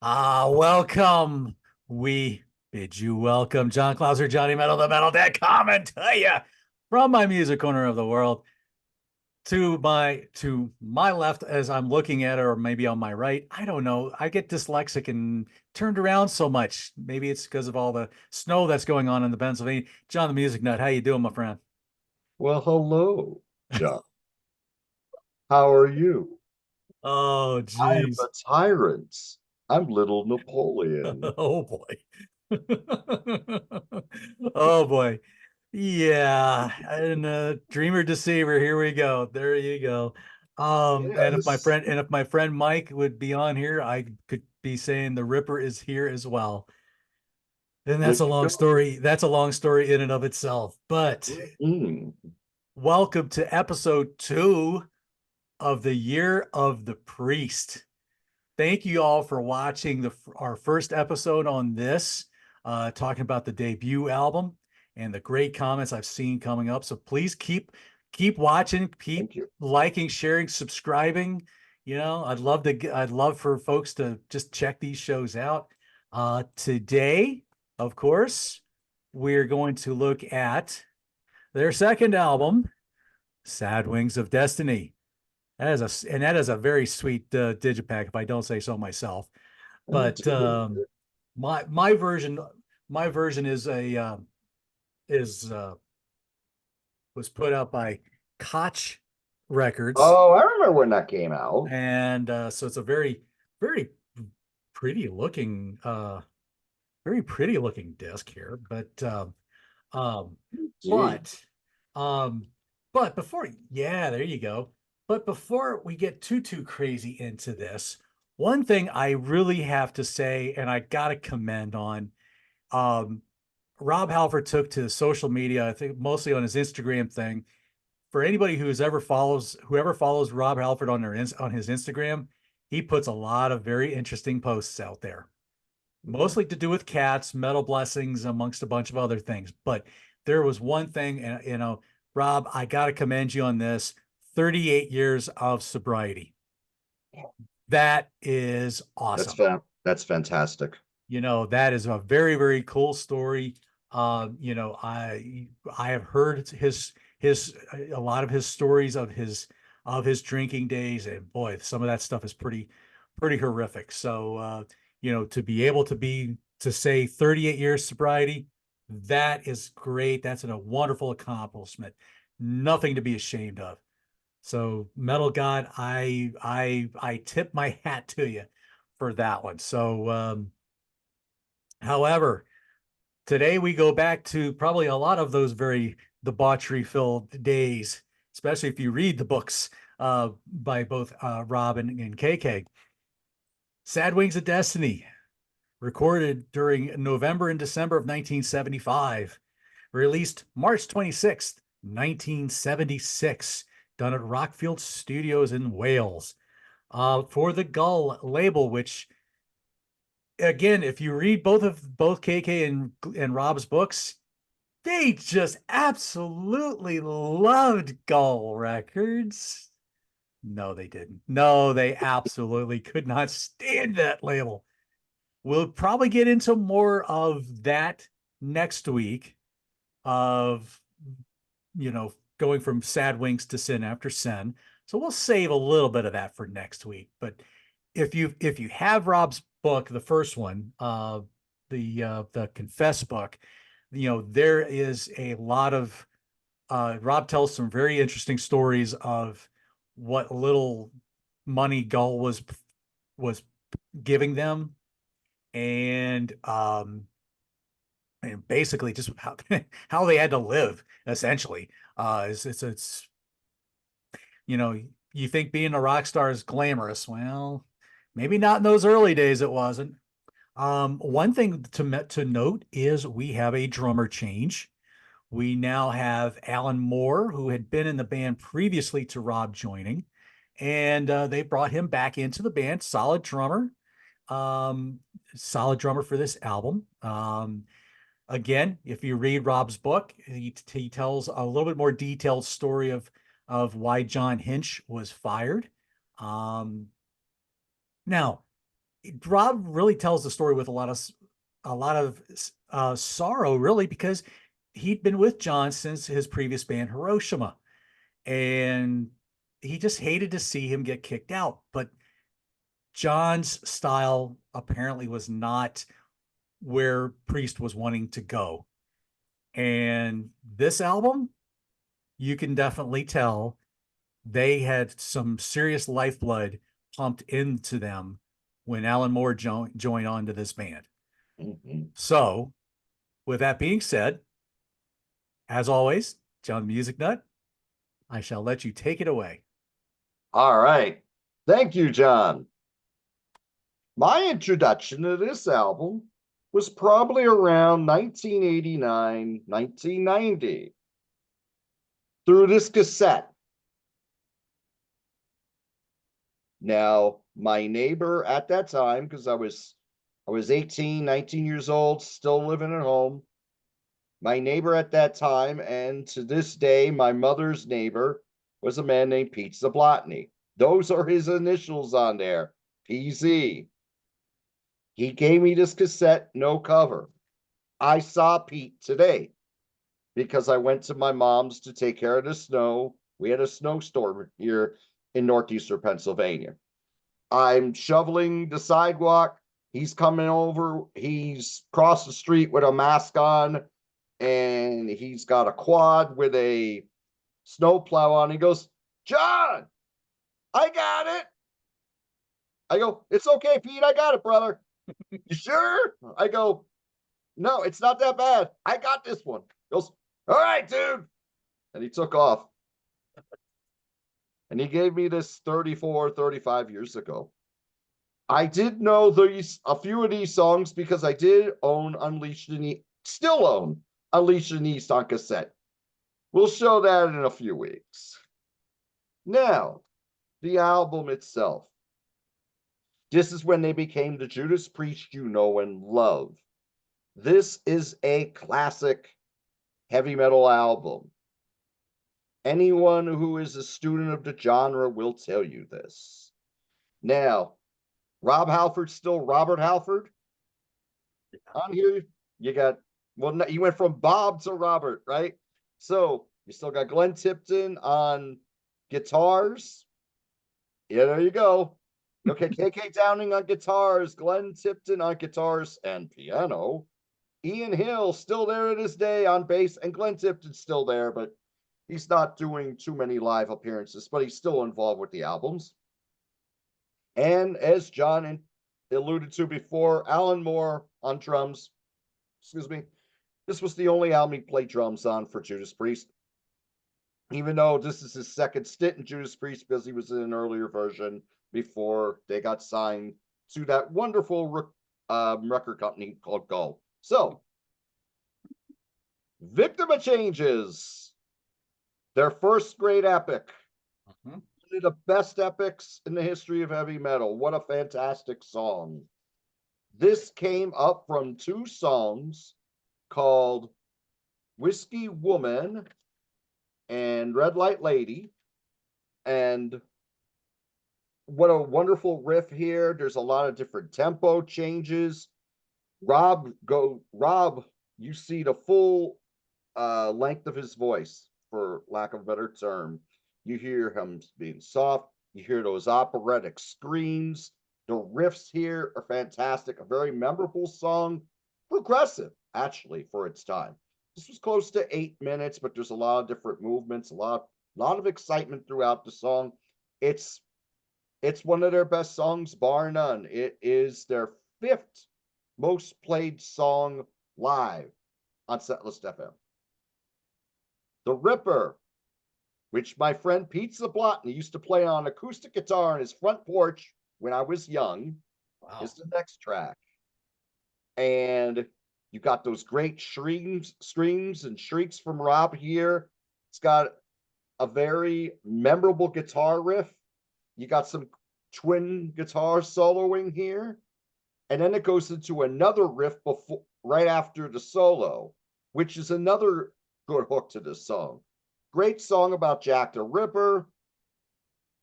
Welcome. We bid you welcome, John Clauser, Johnny Metal, the Metal Dad, coming to you from my music corner of the world to my left as I'm looking at it, or maybe on my right. I don't know. I get dyslexic and turned around so much. Maybe it's because of all the snow that's going on in the Pennsylvania. John the Music Nut, how you doing, my friend? Well, hello, John. How are you? Oh, I'm geez. the tyrant. I'm little Napoleon. Oh boy. Oh boy. Yeah, and dreamer deceiver, here we go. There you go. And if my Yes. friend and if my friend Mike would be on here, I could be saying the Ripper is here as well. And There that's a you long go. story. That's a long story in and of itself. But Mm. welcome to episode 2 of the Year of the Priest. Thank you all for watching our first episode on this, talking about the debut album and the great comments I've seen coming up. So please keep watching, keep Thank you. liking, sharing, subscribing. I'd love for folks to just check these shows out. Today, of course, we're going to look at their second album, Sad Wings of Destiny. That is a very sweet digipack, if I don't say so myself. It's But really my my version my version is was put out by Koch Records, Oh, I remember when that came out. and so it's a very pretty looking very pretty looking disc here. Um, Gee. but um, but before yeah, there you go. But before we get too crazy into this, one thing I really have to say, and I gotta commend on, um, Rob Halford took to social media, I think mostly on his Instagram thing. For anybody whoever follows Rob Halford on his Instagram, he puts a lot of very interesting posts out there, mostly to do with cats, metal blessings, amongst a bunch of other things. But there was one thing, and Rob, I got to commend you on this: 38 years of sobriety. That is awesome. That's fantastic. That is a very cool story. I have heard his a lot of his stories of his drinking days, and boy, some of that stuff is pretty horrific. So to be able to say 38 years sobriety, that is great. That's a wonderful accomplishment. Nothing to be ashamed of. So Metal God, I tip my hat to you for that one. So however, today we go back to probably a lot of those very debauchery filled days, especially if you read the books by both Rob and KK. Sad Wings of Destiny, recorded during November and December of 1975, released March 26th, 1976, done at Rockfield Studios in Wales, for the Gull label, which again, if you read both KK and Rob's books, they just absolutely loved Gull Records. No, they didn't. No, they absolutely could not stand that label. We'll probably get into more of that next week of, going from Sad Wings to Sin After Sin. So we'll save a little bit of that for next week. But if you have Rob's book, the first one, the Confess book, there is a lot of Rob tells some very interesting stories of what little money Gull was giving them, and basically just how how they had to live essentially. It's you know, you think being a rock star is glamorous. Well, maybe not in those early days. It wasn't. One thing to note is we have a drummer change. We now have Alan Moore, who had been in the band previously to Rob joining, and they brought him back into the band. Um, solid drummer for this album. Again, if you read Rob's book, he tells a little bit more detailed story of why John Hinch was fired. Um, Now, Rob really tells the story with a lot of sorrow, really, because he'd been with John since his previous band, Hiroshima, and he just hated to see him get kicked out. But John's style apparently was not where Priest was wanting to go. And this album, you can definitely tell they had some serious lifeblood pumped into them when Alan Moore joined on to this band. Mhm. So, with that being said, as always, John the Music Nut, I shall let you take it away. All right. Thank you, John. My introduction to this album was probably around 1989, 1990 through this cassette. Now, my neighbor at that time, because I was 18, 19 years old, still living at home. My neighbor at that time, and to this day, my mother's neighbor, was a man named Pete Zablotny. Those are his initials on there, PZ. He gave me this cassette, no cover. I saw Pete today because I went to my mom's to take care of the snow. We had a snowstorm here in northeastern Pennsylvania. I'm shoveling the sidewalk. He's coming over. He's across the street with a mask on, and he's got a quad with a snowplow on. He goes, "John, I got it." I go, "It's okay, Pete. I got it, brother." "You sure?" I go, "No, it's not that bad. I got this one." He goes, "All right, dude." And he took off. And he gave me this 34, 35 years ago. I did know a few of these songs because I did own Unleashed in East, still own Unleashed in East on cassette. We'll show that in a few weeks. Now, the album itself. This is when they became the Judas Priest you know and love. This is a classic heavy metal album. Anyone who is a student of the genre will tell you this. Now, Rob Halford's still Robert Halford on here. You got, well, you went from Bob to Robert, right? So you still got Glenn Tipton on guitars. Yeah, there you go. Okay, KK Downing on guitars, Glenn Tipton on guitars and piano. Ian Hill still there to this day on bass, and Glenn Tipton's still there, but he's not doing too many live appearances, but he's still involved with the albums. And as John alluded to before, Alan Moore on drums. Excuse me. This was the only album he played drums on for Judas Priest, even though this is his second stint in Judas Priest because he was in an earlier version before they got signed to that wonderful record company called Go. So, Victim of Changes, their first great epic. Mhm. One of the best epics in the history of heavy metal. What a fantastic song. This came up from two songs called Whiskey Woman and Red Light Lady. And what a wonderful riff here. There's a lot of different tempo changes. Rob, you see the full length of his voice, for lack of a better term. You hear him being soft. You hear those operatic screams. The riffs here are fantastic. A very memorable song. Progressive, actually, for its time. This was close to 8 minutes, but there's a lot of different movements, a lot of excitement throughout the song. It's one of their best songs, bar none. It is their fifth most played song live on Setlist FM. The Ripper, which my friend Pete Zablotny used to play on acoustic guitar on his front porch when I was young, Wow. is the next track. And you got those great screams and shrieks from Rob here. It's got a very memorable guitar riff. You got some twin guitar soloing here. And then it goes into another riff right after the solo, which is another good hook to this song. Great song about Jack the Ripper,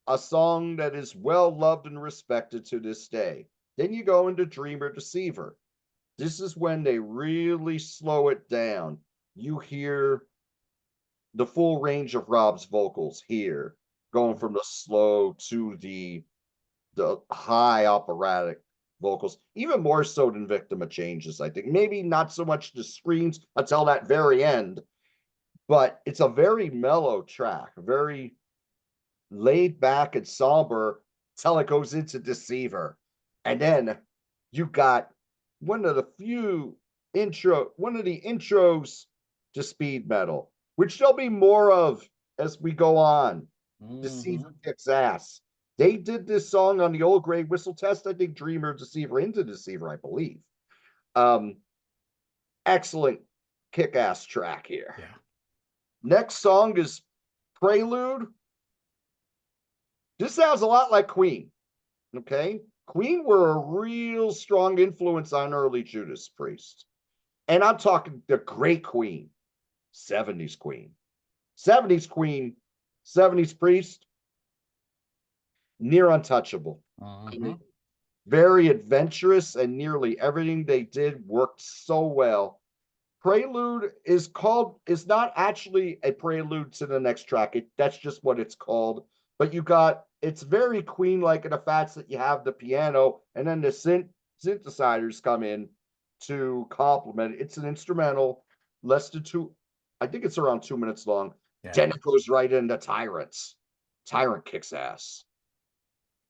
a song that is well loved and respected to this day. Then you go into Dreamer Deceiver. This is when they really slow it down. You hear the full range of Rob's vocals here, going from the slow to the high operatic vocals, even more so than Victim of Changes, I think. Maybe not so much the screams until that very end, but it's a very mellow track, very laid back and somber till it goes into Deceiver. And then you got one of the intros to speed metal, which there'll be more of as we go on. Deceiver kicks ass. They did this song on the old Gray Whistle test. I think Dreamer, Deceiver, into Deceiver, I believe. Excellent kick ass track here. Yeah. Next song is Prelude. This sounds a lot like Queen. Okay. Queen were a real strong influence on early Judas Priest. And I'm talking the great Queen, 70s Queen. 70s Queen, 70s Priest, near untouchable. I mean, very adventurous, and nearly everything they did worked so well. Prelude is not actually a prelude to the next track. That's just what it's called. But it's very Queen-like in the fact that you have the piano and then the synthesizers come in to complement it. It's an instrumental, less than I think it's around 2 minutes long. Yeah. Then it goes right into Tyrants. Tyrant kicks ass.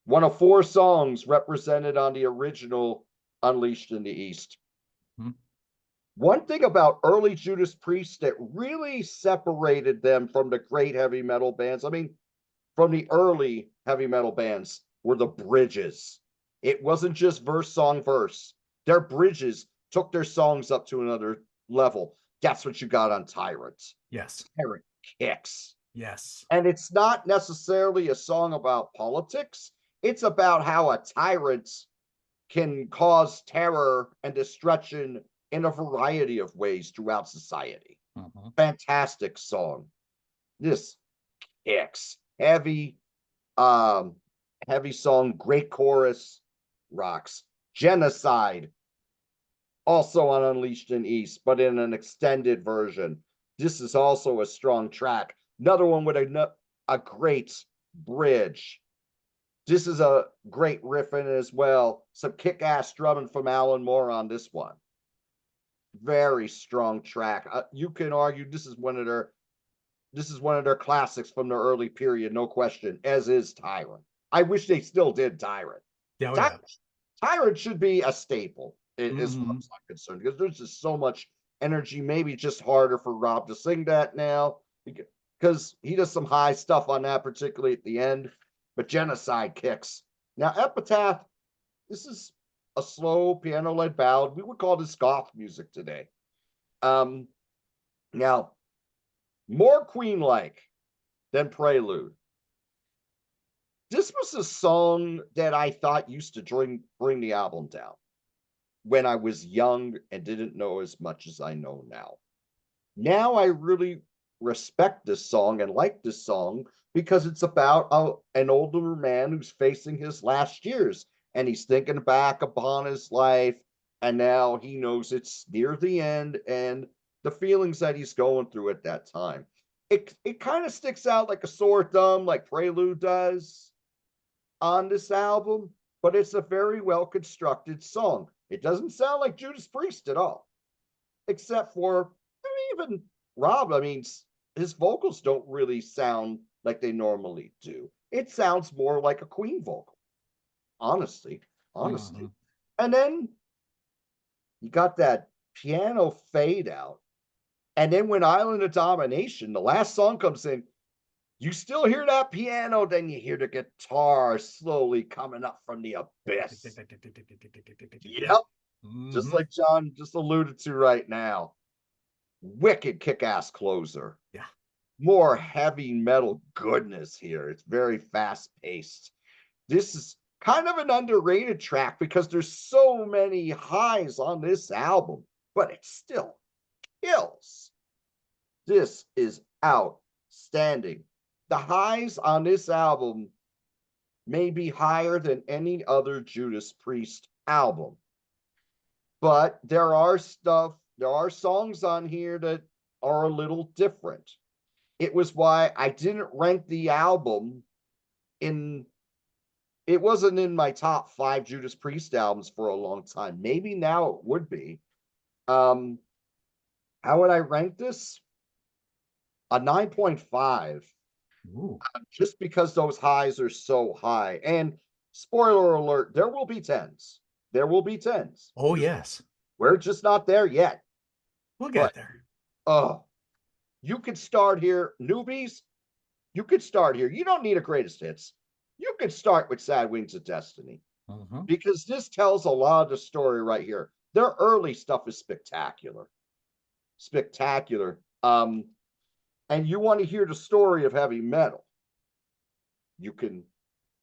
One of 4 songs represented on the original Unleashed in the East. One thing about early Judas Priest that really separated them from the great heavy metal bands, I mean, from the early heavy metal bands, were the bridges. It wasn't just verse, song, verse. Their bridges took their songs up to another level. That's what you got on Tyrant. Yes. Tyrant kicks. Yes. And it's not necessarily a song about politics. It's about how a tyrant can cause terror and destruction in a variety of ways throughout society. Fantastic song. This kicks. Heavy song, great chorus, rocks. Genocide, also on Unleashed in East, but in an extended version. This is also a strong track. Another one with a great bridge. This is a great riff in it as well. Some kick-ass drumming from Alan Moore on this one. Very strong track. You can argue this is one of their classics from the early period, no question, as is Tyrant. I wish they still did Tyrant. Yeah, Tyrant should be a staple, as far as I'm concerned, because there's just so much energy. Maybe just harder for Rob to sing that now, because he does some high stuff on that, particularly at the end. But Genocide kicks. Now, Epitaph, this is a slow piano-led ballad. We would call this goth music today. Now, more Queen-like than Prelude. This was a song that I thought used to bring the album down when I was young and didn't know as much as I know now. Now I really respect this song and like this song because it's about an older man who's facing his last years, and he's thinking back upon his life, and now he knows it's near the end and the feelings that he's going through at that time. It kind of sticks out like a sore thumb, like Prelude does on this album, but it's a very well constructed song. It doesn't sound like Judas Priest at all, except for even Rob. I mean, his vocals don't really sound like they normally do. It sounds more like a Queen vocal, honestly. And then you got that piano fade out. And then when Island of Domination, the last song comes in, you still hear that piano, then you hear the guitar slowly coming up from the abyss. Yep. Just like John just alluded to right now. Wicked kick-ass closer. Yeah. More heavy metal goodness here. It's very fast-paced. This is kind of an underrated track because there's so many highs on this album, but it still kills. This is outstanding. The highs on this album may be higher than any other Judas Priest album. But there are songs on here that are a little different. It was why I didn't rank the album in, it wasn't in my top 5 Judas Priest albums for a long time. Maybe now it would be. Um, how would I rank this? A 9.5, Ooh. just because those highs are so high. And spoiler alert, there will be 10s. There will be 10s. Oh, yes. We're just not there yet. We'll But get there. oh, you could start here, newbies. You could start here. You don't need a greatest hits. You could start with Sad Wings of Destiny, Uh-huh. because this tells a lot of the story right here. Their early stuff is spectacular. Spectacular. And you want to hear the story of heavy metal, you can,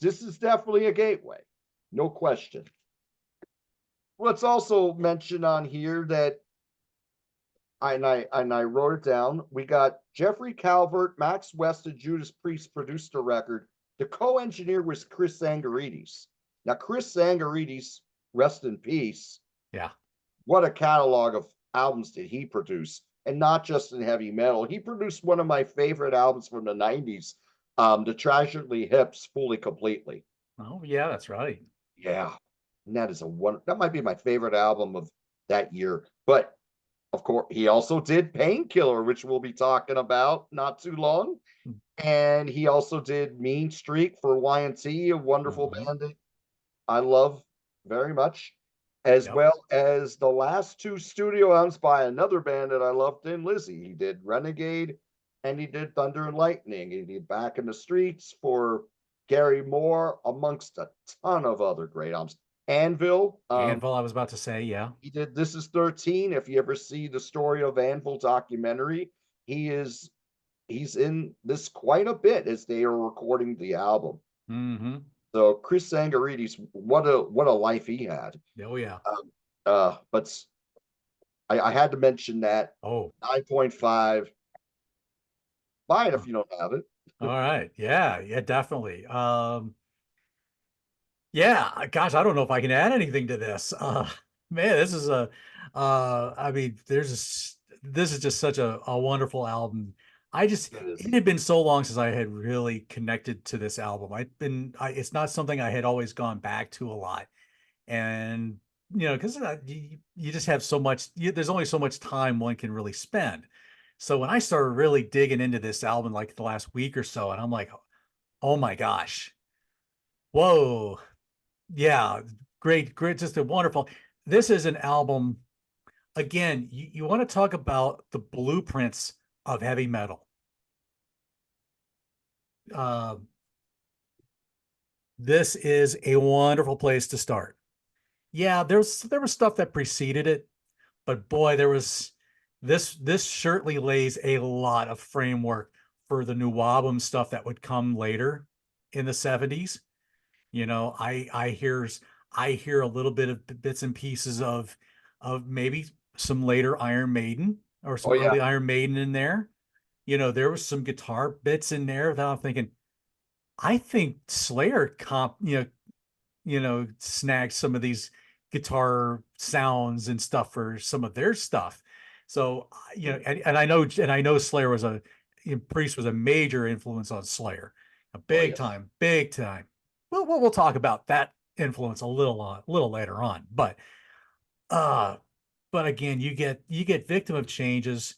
this is definitely a gateway, no question. Let's also mention on here that I wrote it down. We got Jeffrey Calvert, Max West, and Judas Priest produced the record. The co-engineer was Chris Zangarides. Now, Chris Zangarides, rest in peace. Yeah. What a catalog of albums did he produce, and not just in heavy metal. He produced one of my favorite albums from the 90s, the Tragically Hips, Fully Completely. Oh, yeah, that's right. Yeah, and that is a one, that might be my favorite album of that year. But of course, he also did Painkiller, which we'll be talking about not too long. And he also did Mean Streak for Y&T, a wonderful Mhm. band that I love very much, as Yep. well as the last 2 studio albums by another band that I love, Thin Lizzy. He did Renegade and he did Thunder and Lightning. He did Back in the Streets for Gary Moore, amongst a ton of other great albums. Anvil, Anvil, I was about to say, yeah. he did This Is 13. If you ever see the Story of Anvil documentary, he is he's in this quite a bit as they are recording the album. Mm-hmm. So Chris Zangarides, what a life he had. Oh, yeah. But I had to mention that Oh, 9.5. Buy it huh. if you don't have it. All right. Yeah, yeah, definitely. Yeah, gosh, I don't know if I can add anything to this. Man, this is a I mean, this is just such a wonderful album. It is. It had been so long since I had really connected to this album. It's not something I had always gone back to a lot. And because you just have so much, there's only so much time one can really spend. So when I started really digging into this album like the last week or so, and I'm like, oh my gosh, whoa, yeah, great, great, just a wonderful. This is an album. Again, you want to talk about the blueprints of heavy metal. Uh, this is a wonderful place to start. Yeah, there was stuff that preceded it, but boy, there was this certainly lays a lot of framework for the new album stuff that would come later in the 70s. I hear a little bit of bits and pieces of maybe some later Iron Maiden or some Oh yeah. early Iron Maiden in there. There was some guitar bits in there that I'm thinking, I think Slayer snagged some of these guitar sounds and stuff for some of their stuff. So, and I know Slayer Priest was a major influence on Slayer, a Oh yes. big time. Well, we'll talk about that influence a little later on, uh, but again, you get Victim of Changes,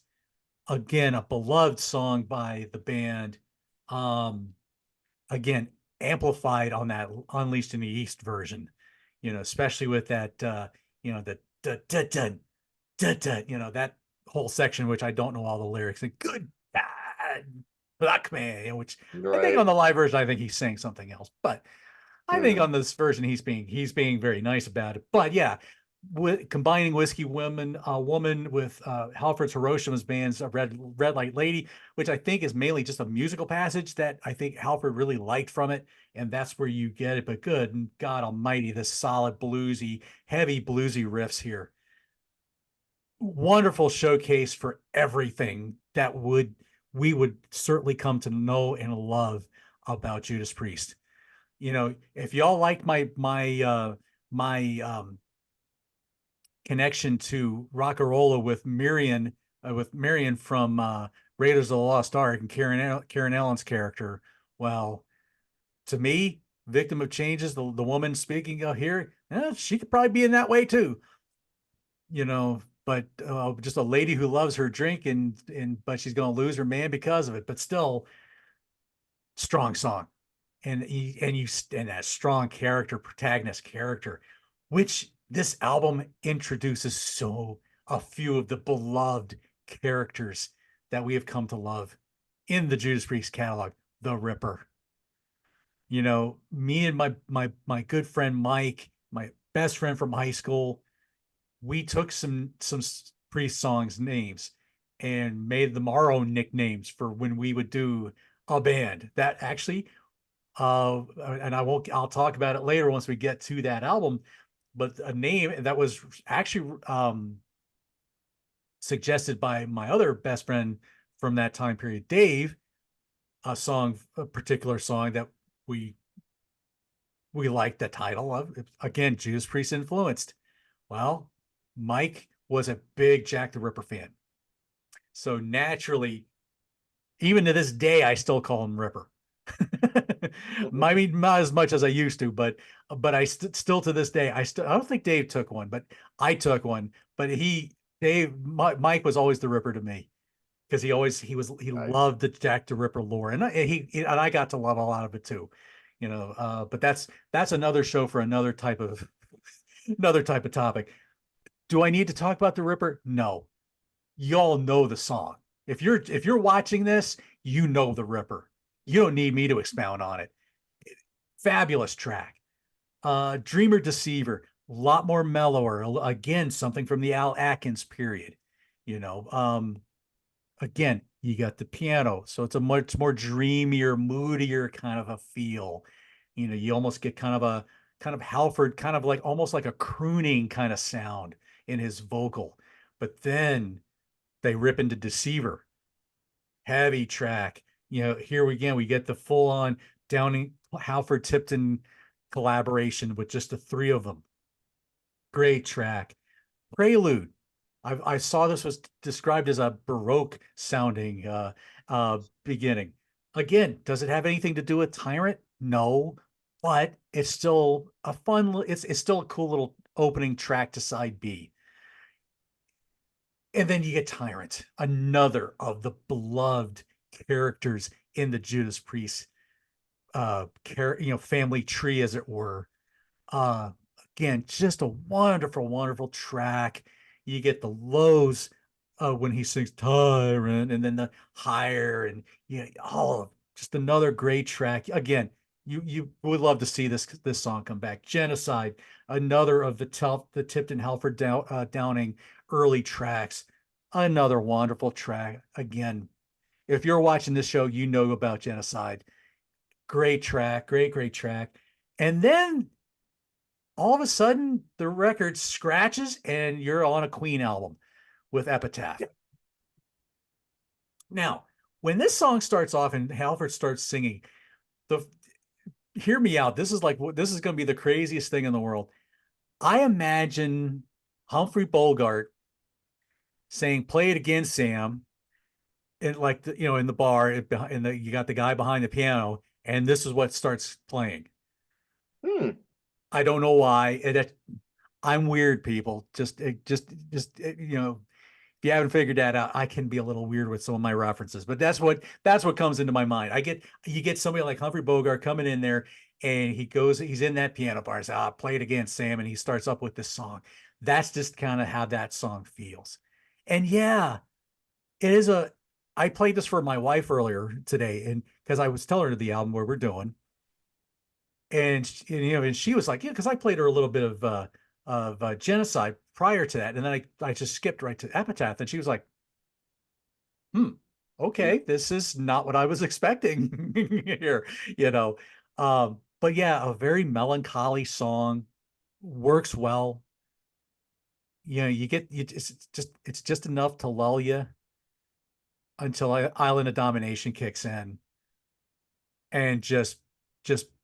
again, a beloved song by the band. Um, again, amplified on that Unleashed in the East version, especially with that, the da, da, da, da, da, that whole section, which I don't know all the lyrics. And good God, luck man, which I think Right. on the live version, I think he's saying something else, but I think Hmm. on this version, he's being very nice about it. But yeah, combining Whiskey Woman with Halford's Hiroshima's band's Red Light Lady, which I think is mainly just a musical passage that I think Halford really liked from it, and that's where you get it. But good and God Almighty, this solid bluesy, heavy bluesy riffs here. Wonderful showcase for everything that we would certainly come to know and love about Judas Priest. If y'all liked my connection to Rockarola with Marion from Raiders of the Lost Ark and Karen Allen's character. Well, to me, Victim of Changes, the woman speaking here, she could probably be in that way too, but just a lady who loves her drink but she's going to lose her man because of it, but still strong song. And that strong character, protagonist character, which this album introduces a few of the beloved characters that we have come to love in the Judas Priest catalog. The Ripper. Me and my good friend Mike, my best friend from high school, we took some Priest songs names and made them our own nicknames for when we would do a band. That actually and I'll talk about it later once we get to that album, but a name that was actually suggested by my other best friend from that time period, Dave, a particular song that we liked the title of, again, Judas Priest influenced. Well, Mike was a big Jack the Ripper fan. So naturally, even to this day, I still call him Ripper. I mean, not as much as I used to, but I still to this day, I don't think Dave took one, but I took one. But Mike was always the Ripper to me because he Nice. loved the Jack the Ripper lore, and I got to love a lot of it too, But that's another show for another type of topic. Do I need to talk about the Ripper? No, y'all know the song. If you're watching this, you know the Ripper. You don't need me to expound on it. Fabulous track. Dreamer Deceiver, a lot more mellower. Again, something from the Al Atkins period. Again, you got the piano, so it's a much more dreamier, moodier kind of a feel. You almost get kind of Halford, kind of like almost like a crooning kind of sound in his vocal. But then they rip into Deceiver, heavy track. Here we get the full on Downing Halford Tipton collaboration with just the three of them. Great track. Prelude. I saw this was described as a Baroque sounding beginning. Again, does it have anything to do with Tyrant? No, but it's still a fun. It's still a cool little opening track to side B. And then you get Tyrant, another of the beloved characters in the Judas Priest family tree, as it were. Uh, Again, just a wonderful, wonderful track. You get the lows when he sings Tyrant, and then the higher, and just another great track. Again, you would love to see this song come back. Genocide, another of the Tipton Halford Downing early tracks, another wonderful track. Again, if you're watching this show, you know about Genocide. Great track, great track. And then all of a sudden the record scratches and you're on a Queen album with Epitaph. Now, when this song starts off and Halford starts singing, hear me out. This is going to be the craziest thing in the world. I imagine Humphrey Bogart saying, "Play it again, Sam." And in the bar, you got the guy behind the piano, and this is what starts playing. I don't know why. I'm weird, people. If you haven't figured that out, I can be a little weird with some of my references, but that's what comes into my mind. You get somebody like Humphrey Bogart coming in there, and he's in that piano bar and says, "Play it again, Sam," and he starts up with this song. That's just kind of how that song feels. And yeah, it is I played this for my wife earlier today, and because I was telling her the album where we're doing, and she was like, "Yeah," because I played her a little bit of Genocide prior to that, and then I just skipped right to Epitaph, and she was like, okay, this is not what I was expecting here, But yeah, a very melancholy song, works well. It's just enough to lull you until Island of Domination kicks in and just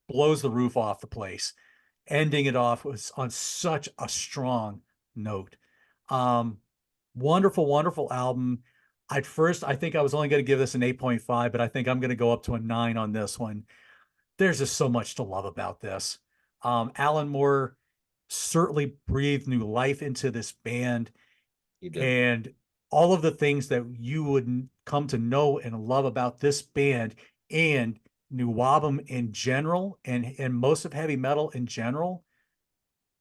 blows the roof off the place. ending it off was on such a strong note. Um, Wonderful, wonderful album. At first, I think I was only going to give this an 8.5, but I think I'm going to go up to a 9 on this one. There's just so much to love about this. Alan Moore certainly breathed new life into this band, He did. and all of the things that you would come to know and love about this band and New Wabam in general, and most of heavy metal in general,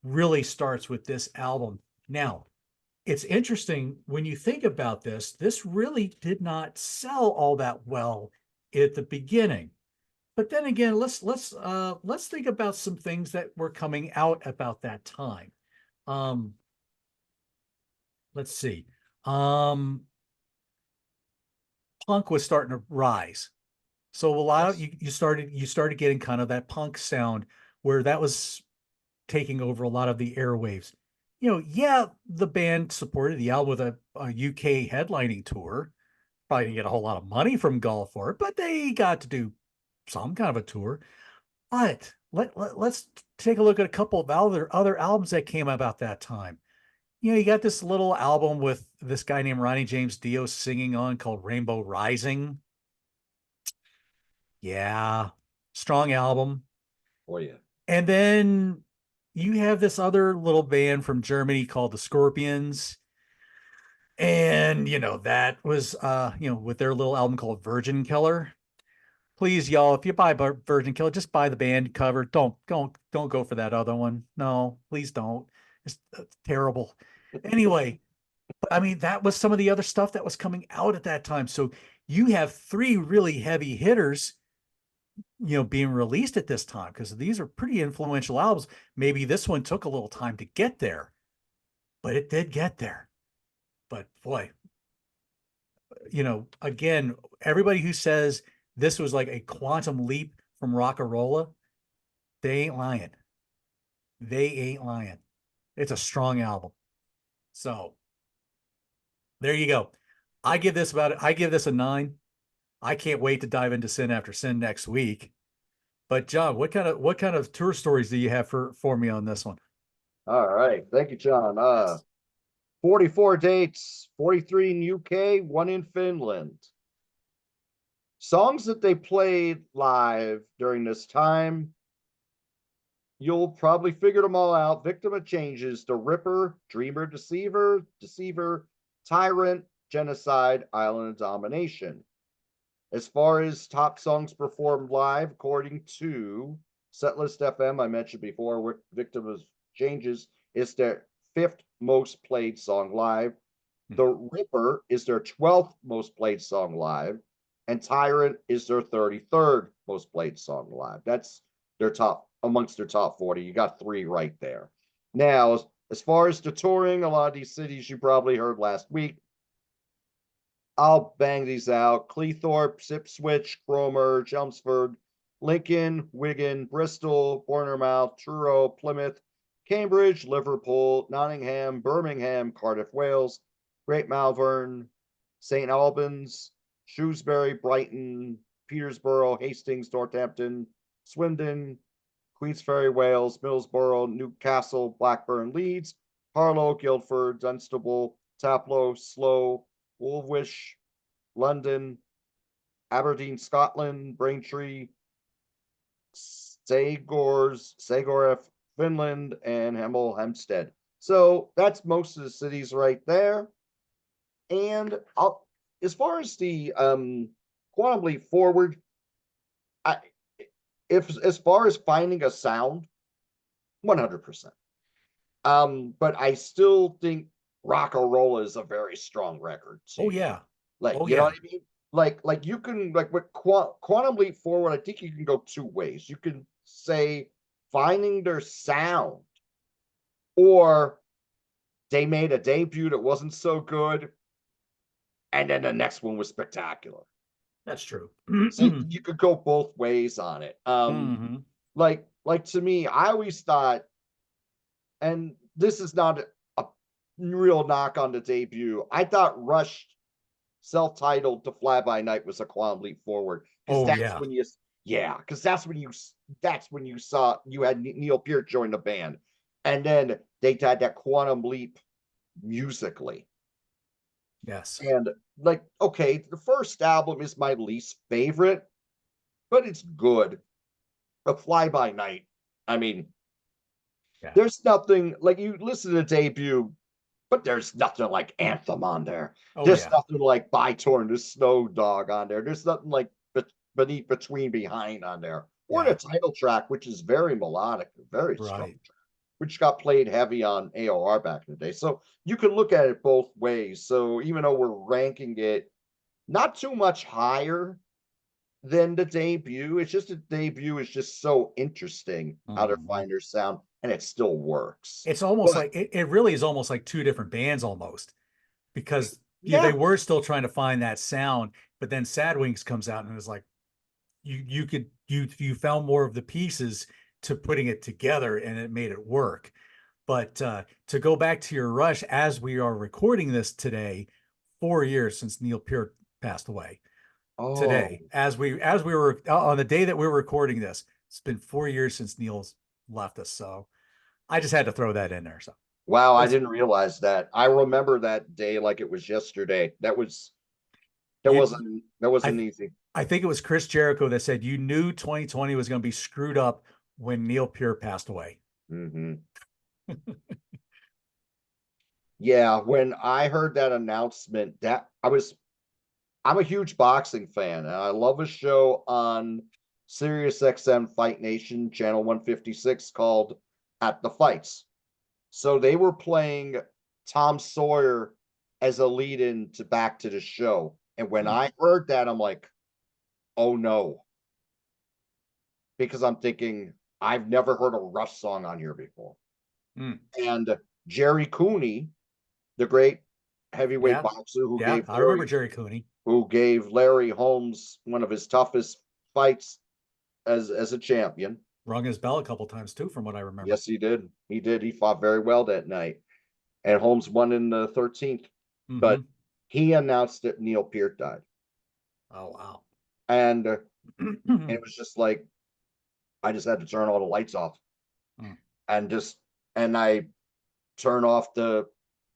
really starts with this album. Now, it's interesting when you think about this, this really did not sell all that well at the beginning. But then again, let's think about some things that were coming out about that time. Um, let's see. Um, Punk was starting to rise. So a lot of Yes. you started getting kind of that punk sound where that was taking over a lot of the airwaves. Yeah, the band supported the album with a UK headlining tour. Probably didn't get a whole lot of money from Gull for it, but they got to do some kind of a tour. But let's take a look at a couple of other albums that came about that time. You got this little album with this guy named Ronnie James Dio singing on called Rainbow Rising. Yeah, strong album. Oh yeah. And then you have this other little band from Germany called the Scorpions. And that was with their little album called Virgin Killer. Please, y'all, if you buy Virgin Killer, just buy the band cover. Don't go for that other one. No, please don't. It's terrible. Anyway, I mean, that was some of the other stuff that was coming out at that time. So you have three really heavy hitters, being released at this time because these are pretty influential albums. Maybe this one took a little time to get there, but it did get there. But boy, again, everybody who says this was like a quantum leap from Rockarola, they ain't lying. They ain't lying. It's a strong album. So there you go. I give this a 9. I can't wait to dive into Sin After Sin next week. But John, what kind of tour stories do you have for me on this one? All right. Thank you, John. 44 dates, 43 in UK, one in Finland. Songs that they played live during this time, you'll probably figure them all out. Victim of Changes, The Ripper, Dreamer, Deceiver, Tyrant, Genocide, Island of Domination. As far as top songs performed live, according to Setlist FM, I mentioned before, Victim of Changes is their 5th most played song live. The Ripper is their 12th most played song live, and Tyrant is their 33rd most played song live. That's their top amongst their top 40. You got 3 right there. Now, as far as the touring, a lot of these cities you probably heard last week. I'll bang these out. Cleethorpes, Ipswich, Cromer, Chelmsford, Lincoln, Wigan, Bristol, Bournemouth, Truro, Plymouth, Cambridge, Liverpool, Nottingham, Birmingham, Cardiff, Wales, Great Malvern, St. Albans, Shrewsbury, Brighton, Peterborough, Hastings, Northampton, Swindon, Queensferry, Wales, Middlesbrough, Newcastle, Blackburn, Leeds, Harlow, Guildford, Dunstable, Taplow, Slough, Woolwich, London, Aberdeen, Scotland, Braintree, Sagorf, Finland, and Hemel Hempstead. So that's most of the cities right there. And as far as the Quantum Leap Forward, if as far as finding a sound, 100%. But I still think Rockarola is a very strong record Oh too. yeah. Like, Oh you know yeah. what I mean? Like you can like with Quantum Leap Forward, I think you can go 2 ways. You can say finding their sound, or they made a debut that wasn't so good, and then the next one was spectacular. That's true. So you could go both ways on it. Hmm. Like to me, I always thought, and this is not a real knock on the debut. I thought Rush self-titled "To Fly By Night" was a Quantum Leap Forward because Oh that's yeah. when Yeah, because that's when you saw you had Neil Peart join the band, and then they had that quantum leap musically. Yes. And like, okay, the first album is my least favorite, but it's good. A Fly By Night. I mean, Yeah. there's nothing like you listen to debut, but there's nothing like Anthem on there. Oh There's yeah. nothing like By Torn the Snow Dog on there. There's nothing like Beneath Between Behind on there. Or the Yeah. title track, which is very melodic, very strong, Right. which got played heavy on AOR back in the day. So you can look at it both ways. So even though we're ranking it not too much higher than the debut, it's just the debut is just so interesting how to Mhm. find their sound and it still works. It's almost But like it really is almost like two different bands almost because yeah, they yeah, were still trying to find that sound, but then Sad Wings comes out and it was like you found more of the pieces to putting it together and it made it work. But to go back to your Rush, as we are recording this today, 4 years since Neil Peart passed away. oh, Today, as we were on the day that we were recording this, it's been 4 years since Neil's left us. So I just had to throw that in there. So wow, I it's didn't realize that. I remember that day like it was yesterday. you. That wasn't I easy. I think it was Chris Jericho that said you knew 2020 was going to be screwed up when Neil Peart passed away. Hmm. Yeah, when I heard that announcement, I'm a huge boxing fan, and I love a show on Sirius XM Fight Nation channel 156 called At the Fights. So they were playing Tom Sawyer as a lead-in to Back to the Show. And when Hmm. I heard that, I'm like, oh no, because I'm thinking I've never heard a Rush song on here before. Hmm. And Jerry Cooney, the great heavyweight Yeah, boxer yeah, I remember Jerry Cooney. Who gave Larry Holmes one of his toughest fights as a champion. Rung his bell a couple times too, from what I remember. Yes, he did. He did. He fought very well that night. And Holmes won in the 13th. But Hmm. he announced that Neil Peart died. Oh wow. And it was just like I just had to turn all the lights off Hmm. and just and I turned off the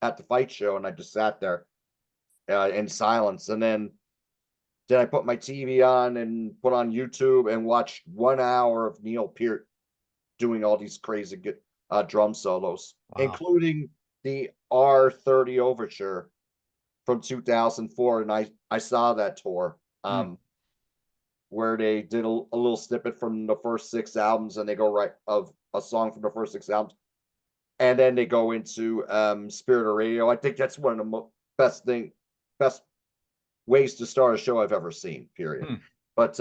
at the fight show and I just sat there in silence. And then I put my TV on and put on YouTube and watched 1 hour of Neil Peart doing all these crazy good drum solos, Wow. including the R30 Overture from 2004. And I saw that tour Hmm. where they did a little snippet from the first six albums and they go right of a song from the first six albums. And then they go into Spirit of Radio. I think that's one of the best ways to start a show I've ever seen, period. Hmm. But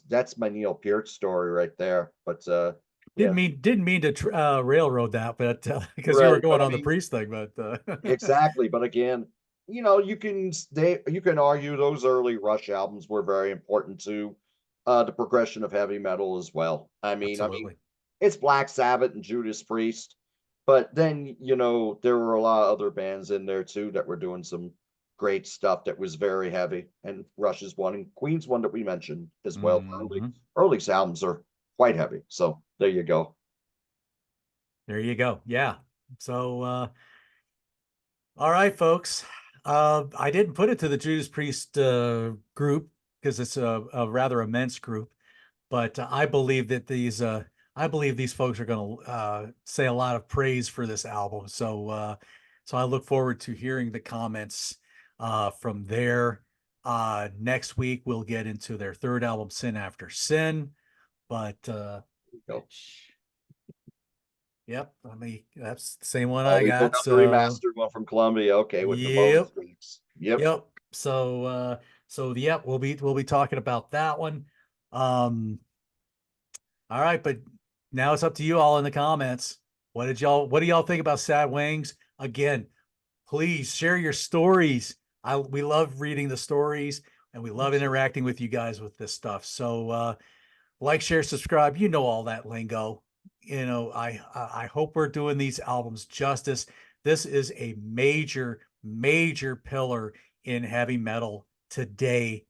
that's my Neil Peart story right there. But yeah, Didn't mean to railroad that, but because you were right. But going I on the mean, priest thing, but exactly. But again, you can argue those early Rush albums were very important to the progression of heavy metal as well. I mean, absolutely. it's Black Sabbath and Judas Priest, but then there were a lot of other bands in there too that were doing some great stuff that was very heavy. And Rush is one, and Queen's one that we mentioned as well. Hmm. Early albums are quite heavy. So there you go. There you go. Yeah. So all right, folks. I didn't put it to the Judas Priest group because it's a rather immense group, but I believe these folks are going to say a lot of praise for this album. So I look forward to hearing the comments from there. Next week we'll get into their third album, Sin After Sin, but which, yep, that's the same one Oh, I we both got. got the So, remastered one from Columbia. Okay, with the bonus yep. tracks. Yep. Yep. So yep, we'll be talking about that one. Um, all right, but now it's up to you all in the comments. What do y'all think about Sad Wings? Again, please share your stories. We love reading the stories and we love interacting with you guys with this stuff. So like, share, subscribe, all that lingo. I hope we're doing these albums justice. This is a major, major pillar in heavy metal today,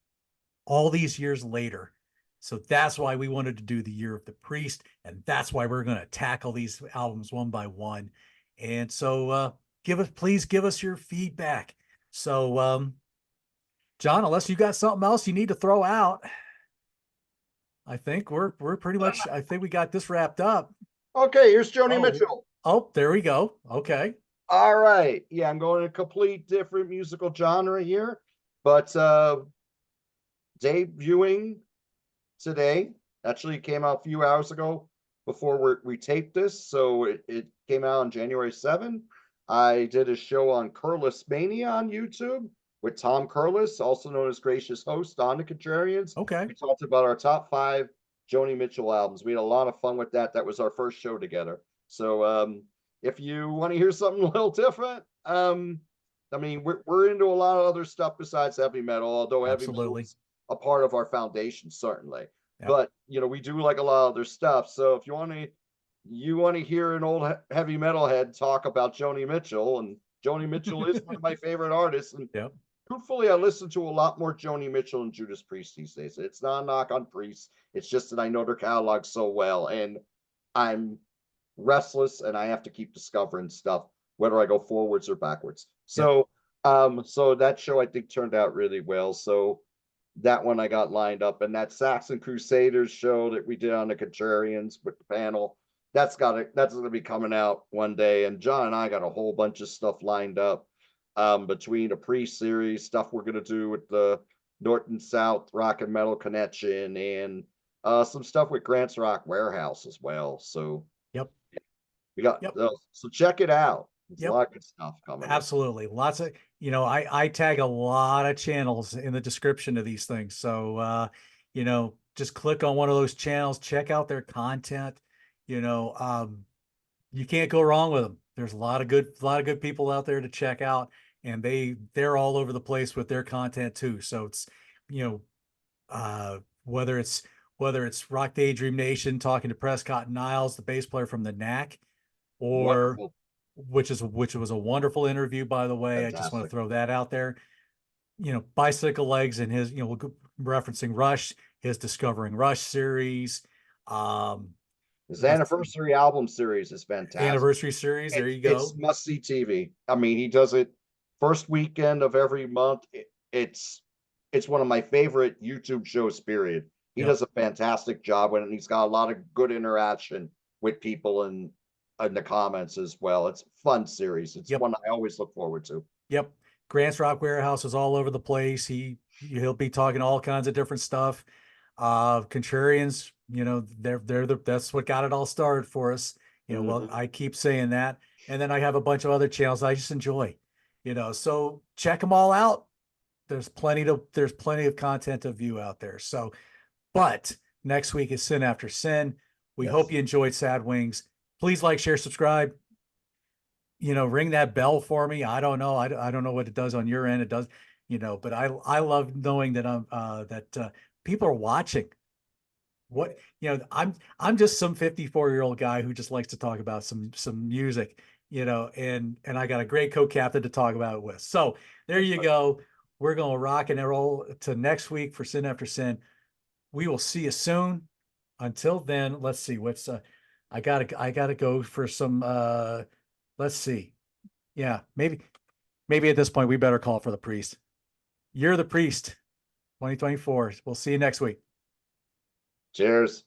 all these years later. So that's why we wanted to do the Year of the Priest, and that's why we're going to tackle these albums one by one. And so please give us your feedback. So John, unless you got something else you need to throw out, I think we're pretty much, I think we got this wrapped up. Okay, here's Joni Oh, Mitchell. oh, there we go. Okay. All right. Yeah, I'm going a complete different musical genre here, but debuting today. Actually, came out a few hours ago before we taped this, so it came out on January 7th. I did a show on Curlis Mania on YouTube with Tom Curlis, also known as Gracious Host on the Contrarians. Okay. We talked about our top 5 Joni Mitchell albums. We had a lot of fun with that. That was our first show together. So if you want to hear something a little different, I mean, we're into a lot of other stuff besides heavy metal, although heavy metal Absolutely. is a part of our foundation, certainly. Yep. But we do like a lot of other stuff. So if you want to hear an old heavy metal head talk about Joni Mitchell, and Joni Mitchell is one of my favorite artists. And Yep. truthfully, I listen to a lot more Joni Mitchell and Judas Priest these days. It's not a knock on Priest. It's just that I know their catalog so well, and I'm restless, and I have to keep discovering stuff, whether I go forwards or backwards. So, so that show I think turned out really well. So that one I got lined up, and that Saxon Crusaders show that we did on the Contrarians with the panel, that's gonna be coming out one day. And John and I got a whole bunch of stuff lined up between a Priest-series stuff we're gonna do with the North and South Rock and Metal Connection, and some stuff with Grant's Rock Warehouse as well. So Yep. we got Yep. so check it out. It's a Yep. lot of good stuff coming. Absolutely. Lots of, I tag a lot of channels in the description of these things. So, just click on one of those channels, check out their content. You can't go wrong with them. There's a lot of good people out there to check out, and they're all over the place with their content too. So it's, whether it's Rock Daydream Nation talking to Prescott and Niles, the bass player from the Knack, or Wonderful. which was a wonderful interview, by the way. I just want to Fantastic. throw that out there. Bicycle Legs and his, referencing Rush, his Discovering Rush series. His anniversary album series is fantastic. Anniversary series. There you go. It's must see TV. I mean, he does it first weekend of every month. It's one of my favorite YouTube shows, period. He does a fantastic job with it, and he's got a lot of good interaction with people in the comments as well. It's a fun series. It's one I always look forward to. Yep. Grant's Rock Warehouse is all over the place. He'll be talking all kinds of different stuff. Contrarians, that's what got it all started for us. Well, I keep saying that. And then I have a bunch of other channels I just enjoy, so check them all out. There's plenty of content to view out there. So, but next week is Sin After Sin. We hope you enjoyed Sad Wings. Please like, share, subscribe. Ring that bell for me. I don't know. I don't know what it does on your end. It does, but I love knowing that people are watching. I'm just some 54-year-old guy who just likes to talk about some music, and I got a great co-captain to talk about it with. So there you go. We're going to rock and roll to next week for Sin After Sin. We will see you soon. Until then, let's see what's I gotta go for some let's see. Yeah, maybe at this point we better call for the Priest. You're the Priest 2024. We'll see you next week. Cheers.